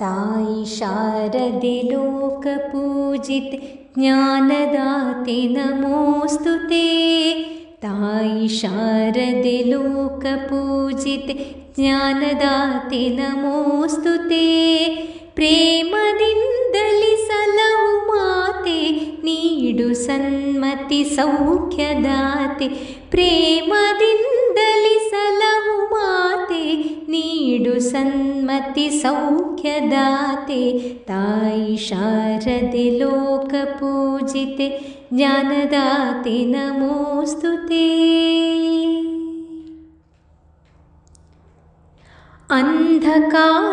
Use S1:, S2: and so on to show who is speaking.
S1: ತಾಯಿ ಶಾರದೆ ಲೋಕಪೂಜಿತೆ ಜ್ಞಾನದಾತೆ ನಮೋಸ್ತುತೆ. ತಾಯಿ ಶಾರದೆ ಲೋಕಪೂಜಿತೆ ಜ್ಞಾನದಾತೆ ನಮೋಸ್ತುತೆ. ಪ್ರೇಮದಿಂದಲಿ ಸಲಹು ಮಾತೆ ನೀಡು ಸನ್ಮತಿ ಸೌಖ್ಯದಾತೆ. ಪ್ರೇಮದಿಂದಲಿ ಸಲಹು ಮಾತೆ ನೀಡು ಸನ್ಮತಿ ಸೌಖ್ಯದಾತೆ. ತಾಯಿ ಶಾರದೆ ಲೋಕಪೂಜಿತೆ ಜ್ಞಾನದಾತೆ ನಮೋಸ್ತುತೆ. ಅಂಧಕಾರ